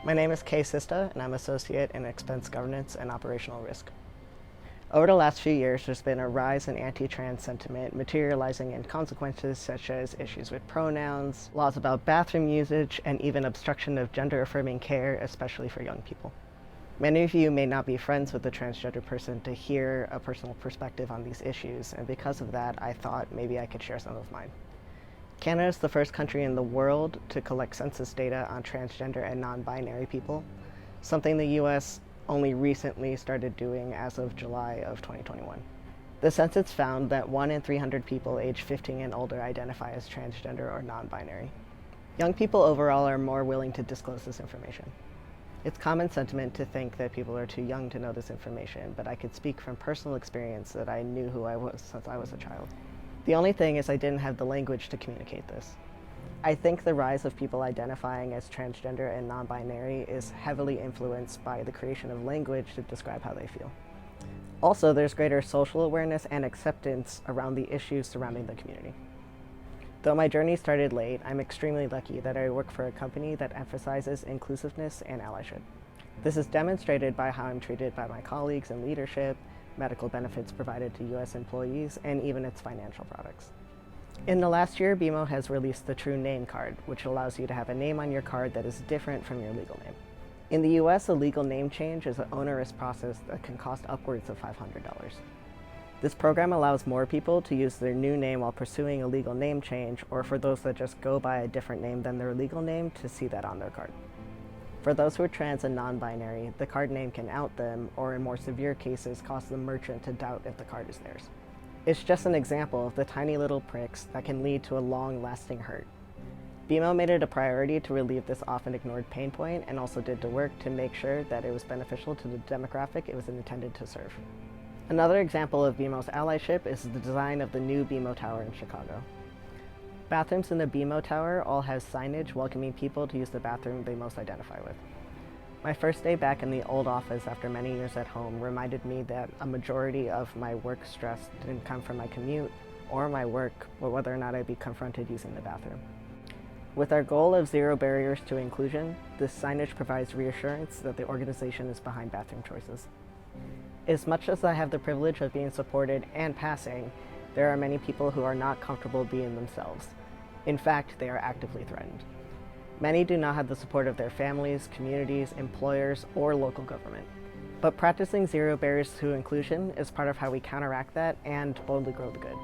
My name is Kay Sista, and I'm Associate in Expense Governance and Operational Risk. Over the last few years, there's been a rise in anti-trans sentiment materializing in consequences such as issues with pronouns, laws about bathroom usage, and even obstruction of gender-affirming care, especially for young people. Many of you may not be friends with a transgender person to hear a personal perspective on these issues, and because of that, I thought maybe I could share some of mine. Canada is the first country in the world to collect census data on transgender and non-binary people, something the US only recently started doing as of July of 2021. The census found that 1 in 300 people aged 15 and older identify as transgender or non-binary. Young people overall are more willing to disclose this information. It's common sentiment to think that people are too young to know this information, but I could speak from personal experience that I knew who I was since I was a child. The only thing is I didn't have the language to communicate this. I think the rise of people identifying as transgender and non-binary is heavily influenced by the creation of language to describe how they feel. Also, there's greater social awareness and acceptance around the issues surrounding the community. Though my journey started late, I'm extremely lucky that I work for a company that emphasizes inclusiveness and allyship. This is demonstrated by how I'm treated by my colleagues and leadership, medical benefits provided to US employees, and even its financial products. In the last year, BMO has released the True Name Card, which allows you to have a name on your card that is different from your legal name. In the US, a legal name change is an onerous process that can cost upwards of $500. This program allows more people to use their new name while pursuing a legal name change, or for those that just go by a different name than their legal name to see that on their card. For those who are trans and non-binary, the card name can out them, or in more severe cases, cause the merchant to doubt if the card is theirs. It's just an example of the tiny little pricks that can lead to a long-lasting hurt. BMO made it a priority to relieve this often ignored pain point and also did the work to make sure that it was beneficial to the demographic it was intended to serve. Another example of BMO's allyship is the design of the new BMO Tower in Chicago. Bathrooms in the BMO Tower all have signage welcoming people to use the bathroom they most identify with. My first day back in the old office after many years at home reminded me that a majority of my work stress didn't come from my commute or my work, but whether or not I'd be confronted using the bathroom. With our goal of zero barriers to inclusion, this signage provides reassurance that the organization is behind bathroom choices. As much as I have the privilege of being supported and passing, there are many people who are not comfortable being themselves. In fact, they are actively threatened. Many do not have the support of their families, communities, employers, or local government. But practicing zero barriers to inclusion is part of how we counteract that and boldly grow the good.